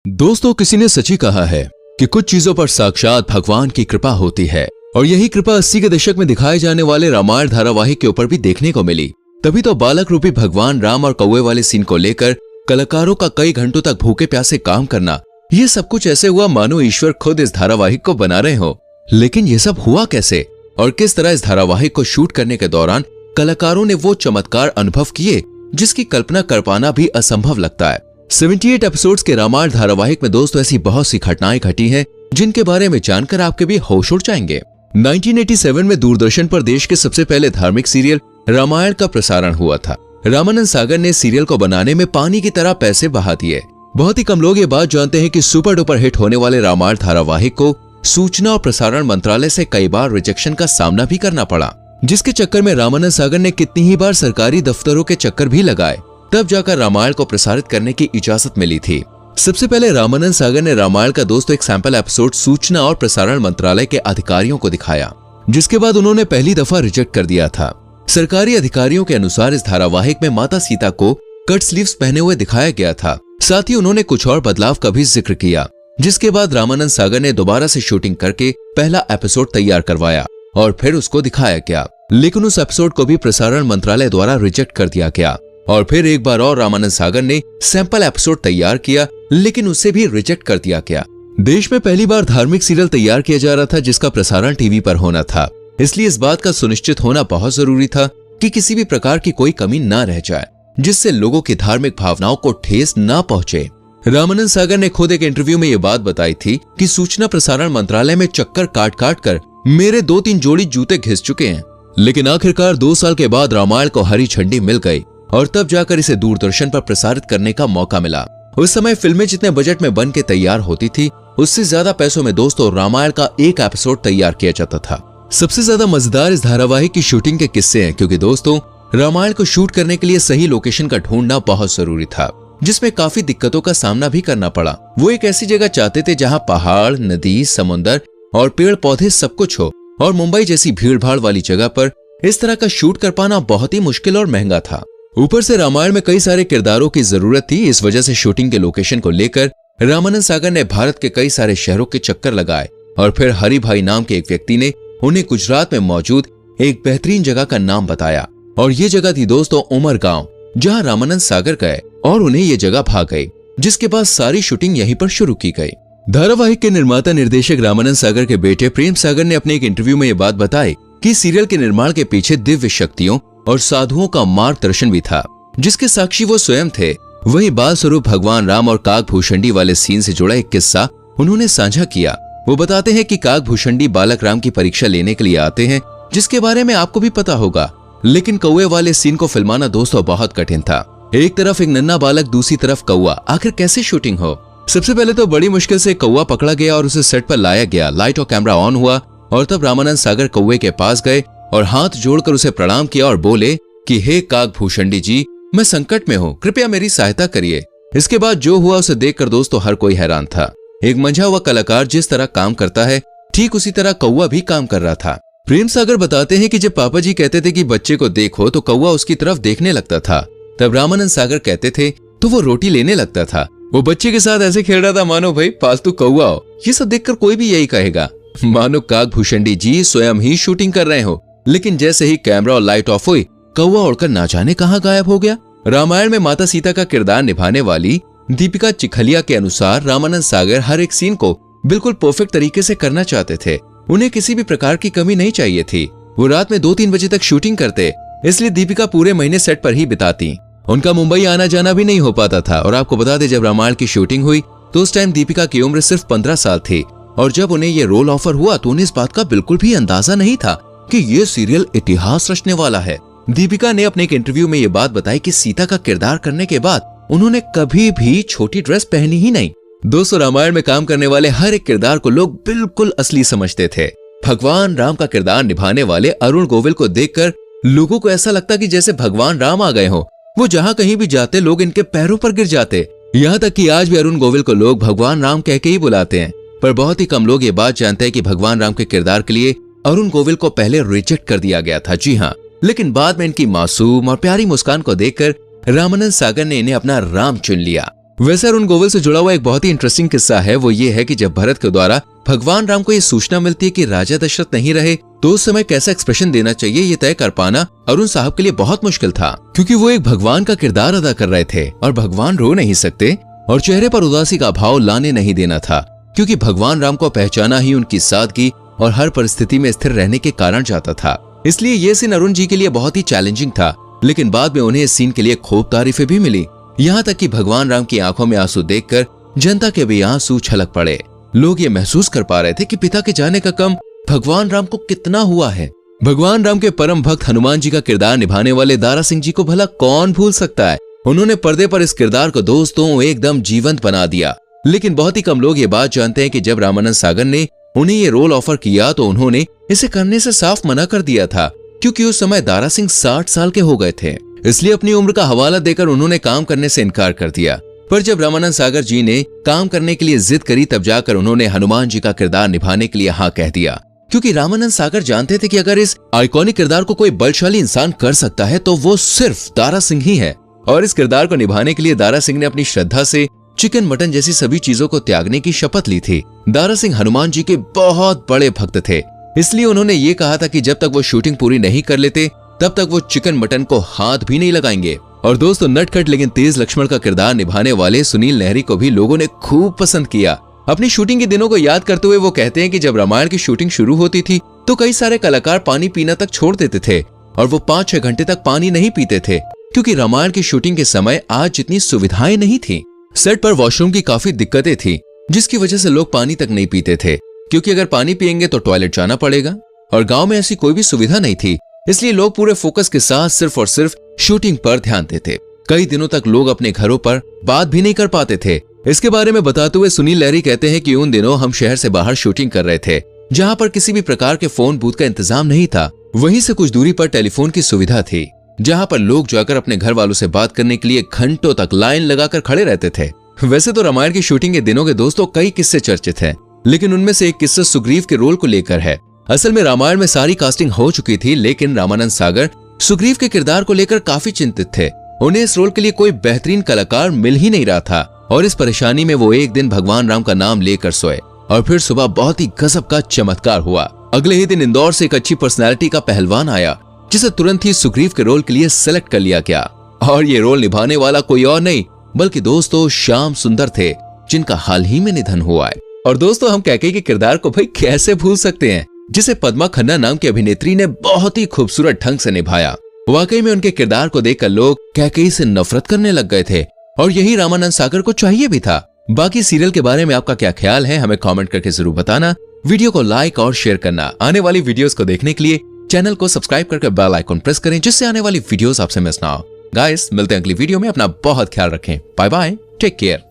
दोस्तों, किसी ने सच ही कहा है कि कुछ चीजों पर साक्षात भगवान की कृपा होती है और यही कृपा 80 के दशक में दिखाए जाने वाले रामायण धारावाहिक के ऊपर भी देखने को मिली। तभी तो बालक रूपी भगवान राम और कौवे वाले सीन को लेकर कलाकारों का कई घंटों तक भूखे प्यासे काम करना, ये सब कुछ ऐसे हुआ मानो ईश्वर खुद इस धारावाहिक को बना रहे हो। लेकिन ये सब हुआ कैसे और किस तरह इस धारावाहिक को शूट करने के दौरान कलाकारों ने वो चमत्कार अनुभव किए जिसकी कल्पना कर पाना भी असंभव लगता है। 78 एपिसोड्स के रामायण धारावाहिक में दोस्तों ऐसी बहुत सी घटनाएं घटी हैं जिनके बारे में जानकर आपके भी होश उड़ जाएंगे। 1987 में दूरदर्शन पर देश के सबसे पहले धार्मिक सीरियल रामायण का प्रसारण हुआ था। रामानंद सागर ने सीरियल को बनाने में पानी की तरह पैसे बहा दिए। बहुत ही कम लोग ये बात जानते हैं कि सुपर डुपर हिट होने वाले रामायण धारावाहिक को सूचना और प्रसारण मंत्रालय से कई बार रिजेक्शन का सामना भी करना पड़ा, जिसके चक्कर में रामानंद सागर ने कितनी ही बार सरकारी दफ्तरों के चक्कर भी लगाए, तब जाकर रामायण को प्रसारित करने की इजाजत मिली थी। सबसे पहले रामानंद सागर ने रामायण का दोस्तों एक सैंपल एपिसोड सूचना और प्रसारण मंत्रालय के अधिकारियों को दिखाया, जिसके बाद उन्होंने पहली दफा रिजेक्ट कर दिया था। सरकारी अधिकारियों के अनुसार इस धारावाहिक में माता सीता को कट स्लीव्स पहने हुए दिखाया गया था। साथ ही उन्होंने कुछ और बदलाव का भी जिक्र किया, जिसके बाद रामानंद सागर ने दोबारा से शूटिंग करके पहला एपिसोड तैयार करवाया और फिर उसको दिखाया गया। लेकिन उस एपिसोड को भी प्रसारण मंत्रालय द्वारा रिजेक्ट कर दिया गया और फिर एक बार और रामानंद सागर ने सैंपल एपिसोड तैयार किया, लेकिन उसे भी रिजेक्ट कर दिया गया। देश में पहली बार धार्मिक सीरियल तैयार किया जा रहा था जिसका प्रसारण टीवी पर होना था, इसलिए इस बात का सुनिश्चित होना बहुत जरूरी था कि किसी भी प्रकार की कोई कमी न रह जाए जिससे लोगों की धार्मिक भावनाओं को ठेस न पहुंचे। रामानंद सागर ने खुद एक इंटरव्यू में ये बात बताई थी कि सूचना प्रसारण मंत्रालय में चक्कर काट काट कर मेरे 2-3 जोड़ी जूते घिस चुके हैं, लेकिन आखिरकार 2 साल के बाद रामायण को हरी झंडी मिल गई और तब जाकर इसे दूरदर्शन पर प्रसारित करने का मौका मिला। उस समय फिल्में जितने बजट में बन के तैयार होती थी, उससे ज्यादा पैसों में दोस्तों रामायण का एक एपिसोड तैयार किया जाता था। सबसे ज्यादा मजेदार इस धारावाहिक की शूटिंग के किस्से हैं, क्योंकि दोस्तों रामायण को शूट करने के लिए सही लोकेशन का ढूंढना बहुत जरूरी था, जिसमें काफी दिक्कतों का सामना भी करना पड़ा। वो एक ऐसी जगह चाहते थे जहां पहाड़, नदी, समुद्र और पेड़ पौधे सब कुछ हो, और मुंबई जैसी भीड़ भाड़ वाली जगह पर इस तरह का शूट कर पाना बहुत ही मुश्किल और महंगा था। ऊपर से रामायण में कई सारे किरदारों की जरूरत थी। इस वजह से शूटिंग के लोकेशन को लेकर रामानंद सागर ने भारत के कई सारे शहरों के चक्कर लगाए और फिर हरि भाई नाम के एक व्यक्ति ने उन्हें गुजरात में मौजूद एक बेहतरीन जगह का नाम बताया, और ये जगह थी दोस्तों उमरगांव, जहां रामानंद सागर गए और उन्हें ये जगह भा गई, जिसके बाद सारी शूटिंग यहीं पर शुरू की गई। धारावाहिक के निर्माता निर्देशक रामानंद सागर के बेटे प्रेम सागर ने अपने एक इंटरव्यू में ये बात बताई कि सीरियल के निर्माण के पीछे दिव्य शक्तियों और साधुओं का मार्गदर्शन भी था, जिसके साक्षी वो स्वयं थे। वहीं बाल स्वरूप भगवान राम और काकभूषणी वाले सीन से जुड़ा एक किस्सा उन्होंने साझा किया। वो बताते हैं कि काकभूषणी बालक राम की परीक्षा लेने के लिए आते हैं, जिसके बारे में आपको भी पता होगा, लेकिन कौवे वाले सीन को फिल्माना दोस्तों बहुत कठिन था। एक तरफ एक नन्हा बालक, दूसरी तरफ कौवा, आखिर कैसे शूटिंग हो? सबसे पहले तो बड़ी मुश्किल से कौवा पकड़ा गया और उसे सेट पर लाया गया। लाइट और कैमरा ऑन हुआ और तब रामानंद सागर कौवे के पास गए और हाथ जोड़कर उसे प्रणाम किया और बोले कि हे काकभूषणी जी, मैं संकट में हूँ, कृपया मेरी सहायता करिए। इसके बाद जो हुआ उसे देखकर दोस्तों हर कोई हैरान था। एक मंझा हुआ कलाकार जिस तरह काम करता है, ठीक उसी तरह कौवा भी काम कर रहा था। प्रेम सागर बताते हैं कि जब पापा जी कहते थे कि बच्चे को देखो तो कौवा उसकी तरफ देखने लगता था, तब रामानंद सागर कहते थे तो वो रोटी लेने लगता था। वो बच्चे के साथ ऐसे खेल रहा था मानो भाई पालतू कौवा हो। ये सब देखकर कोई भी यही कहेगा, मानो काकभूषणी जी स्वयं ही शूटिंग कर रहे हो। लेकिन जैसे ही कैमरा और लाइट ऑफ हुई, कौवा उड़कर ना जाने कहां गायब हो गया। रामायण में माता सीता का किरदार निभाने वाली दीपिका चिखलिया के अनुसार रामानंद सागर हर एक सीन को बिल्कुल परफेक्ट तरीके से करना चाहते थे। उन्हें किसी भी प्रकार की कमी नहीं चाहिए थी। वो रात में 2-3 बजे तक शूटिंग करते, इसलिए दीपिका पूरे महीने सेट पर ही बिताती। उनका मुंबई आना जाना भी नहीं हो पाता था। और आपको बता दें, जब रामायण की शूटिंग हुई तो उस टाइम दीपिका की उम्र सिर्फ 15 साल थी, और जब उन्हें ये रोल ऑफर हुआ तो उन्हें इस बात का बिल्कुल भी अंदाजा नहीं था कि ये सीरियल इतिहास रचने वाला है। दीपिका ने अपने एक इंटरव्यू में ये बात बताई कि सीता का किरदार करने के बाद उन्होंने कभी भी छोटी ड्रेस पहनी ही नहीं। दोस्तों, रामायण में काम करने वाले हर एक किरदार को लोग बिल्कुल असली समझते थे। भगवान राम का किरदार निभाने वाले अरुण गोविल को देखकर लोगों को ऐसा लगता कि जैसे भगवान राम आ गए हो। वो जहाँ कहीं भी जाते लोग इनके पैरों पर गिर जाते। यहाँ तक कि आज भी अरुण गोविल को लोग भगवान राम कह के ही बुलाते हैं। पर बहुत ही कम लोग ये बात जानते हैं कि भगवान राम के किरदार के लिए अरुण गोविल को पहले रिजेक्ट कर दिया गया था। जी हाँ, लेकिन बाद में इनकी मासूम और प्यारी मुस्कान को देखकर रामानंद सागर ने इन्हें अपना राम चुन लिया। वैसे अरुण गोविल से जुड़ा हुआ एक बहुत ही इंटरेस्टिंग किस्सा है, वो ये है कि जब भरत के द्वारा भगवान राम को ये सूचना मिलती है कि राजा दशरथ नहीं रहे, तो उस समय कैसा एक्सप्रेशन देना चाहिए ये तय कर पाना अरुण साहब के लिए बहुत मुश्किल था, क्योंकि वो एक भगवान का किरदार अदा कर रहे थे और भगवान रो नहीं सकते और चेहरे पर उदासी का भाव लाने नहीं देना था, क्योंकि भगवान राम को पहचाना ही उनकी सादगी और हर परिस्थिति में स्थिर रहने के कारण जाता था। इसलिए ये सीन अरुण जी के लिए बहुत ही चैलेंजिंग था, लेकिन बाद में उन्हें इस सीन के लिए खूब तारीफें भी मिली। यहाँ तक कि भगवान राम की आंखों में आंसू देखकर जनता के भी आंसू छलक पड़े। लोग ये महसूस कर पा रहे थे कि पिता के जाने का गम भगवान राम को कितना हुआ है। भगवान राम के परम भक्त हनुमान जी का किरदार निभाने वाले दारा सिंह जी को भला कौन भूल सकता है। उन्होंने पर्दे पर इस किरदार को दोस्तों एकदम जीवंत बना दिया। लेकिन बहुत ही कम लोग ये बात जानते हैं कि जब रामानंद सागर ने उन्हें ये रोल ऑफर किया तो उन्होंने इसे करने से साफ मना कर दिया था, क्योंकि उस समय दारा सिंह 60 साल के हो गए थे। इसलिए अपनी उम्र का हवाला देकर उन्होंने काम करने से इनकार कर दिया। पर जब रामानंद सागर जी ने काम करने के लिए जिद करी, तब जाकर उन्होंने हनुमान जी का किरदार निभाने के लिए हाँ कह दिया, क्योंकि रामानंद सागर जानते थे कि अगर इस आइकॉनिक किरदार को कोई बलशाली इंसान कर सकता है तो वो सिर्फ दारा सिंह ही है। और इस किरदार को निभाने के लिए दारा सिंह ने अपनी श्रद्धा से चिकन मटन जैसी सभी चीजों को त्यागने की शपथ ली थी। दारा सिंह हनुमान जी के बहुत बड़े भक्त थे, इसलिए उन्होंने ये कहा था कि जब तक वो शूटिंग पूरी नहीं कर लेते तब तक वो चिकन मटन को हाथ भी नहीं लगाएंगे। और दोस्तों, नटखट लेकिन तेज लक्ष्मण का किरदार निभाने वाले सुनील नहरी को भी लोगों ने खूब पसंद किया। अपनी शूटिंग के दिनों को याद करते हुए वो कहते हैं कि जब रामायण की शूटिंग शुरू होती थी तो कई सारे कलाकार पानी पीना तक छोड़ देते थे और वो 5-6 घंटे तक पानी नहीं पीते थे, क्योंकि रामायण की शूटिंग के समय आज जितनी सुविधाएं नहीं थी। सेट पर वॉशरूम की काफी दिक्कतें थी, जिसकी वजह से लोग पानी तक नहीं पीते थे, क्योंकि अगर पानी पिएंगे तो टॉयलेट जाना पड़ेगा और गांव में ऐसी कोई भी सुविधा नहीं थी। इसलिए लोग पूरे फोकस के साथ सिर्फ और सिर्फ शूटिंग पर ध्यान देते। कई दिनों तक लोग अपने घरों पर बात भी नहीं कर पाते थे। इसके बारे में बताते हुए सुनील लहरी कहते हैं कि उन दिनों हम शहर से बाहर शूटिंग कर रहे थे, जहां पर किसी भी प्रकार के फोन बूथ का इंतजाम नहीं था। वहीं से कुछ दूरी पर टेलीफोन की सुविधा थी, जहां पर लोग जाकर अपने घर वालों से बात करने के लिए घंटों तक लाइन लगाकर खड़े रहते थे। वैसे तो रामायण की शूटिंग के दिनों के दोस्तों कई किस्से चर्चित हैं, लेकिन उनमें से एक किस्सा सुग्रीव के रोल को लेकर है। असल में रामायण में सारी कास्टिंग हो चुकी थी, लेकिन रामानंद सागर सुग्रीव के किरदार को लेकर काफी चिंतित थे। उन्हें इस रोल के लिए कोई बेहतरीन कलाकार मिल ही नहीं रहा था और इस परेशानी में वो एक दिन भगवान राम का नाम लेकर सोए और फिर सुबह बहुत ही गजब का चमत्कार हुआ। अगले ही दिन इंदौर से एक अच्छी पर्सनैलिटी का पहलवान आया, जिसे तुरंत ही सुग्रीव के रोल के लिए सेलेक्ट कर लिया गया। और ये रोल निभाने वाला कोई और नहीं बल्कि दोस्तों श्याम सुंदर थे, जिनका हाल ही में निधन हुआ है। और दोस्तों, हम कैकेयी के किरदार को भाई कैसे भूल सकते हैं, जिसे पद्मा खन्ना नाम की अभिनेत्री ने बहुत ही खूबसूरत ढंग से निभाया। वाकई में उनके किरदार को देखकर लोग कैकेयी से नफरत करने लग गए थे और यही रामानंद सागर को चाहिए भी था। बाकी सीरियल के बारे में आपका क्या ख्याल है, हमें कमेंट करके जरूर बताना। वीडियो को लाइक और शेयर करना। आने वाली वीडियोस को देखने के लिए चैनल को सब्सक्राइब करके बेल आइकन प्रेस करें, जिससे आने वाली वीडियोस आपसे मिस ना हो। गाइस, मिलते हैं अगली वीडियो में। अपना बहुत ख्याल रखें। Bye bye, take care.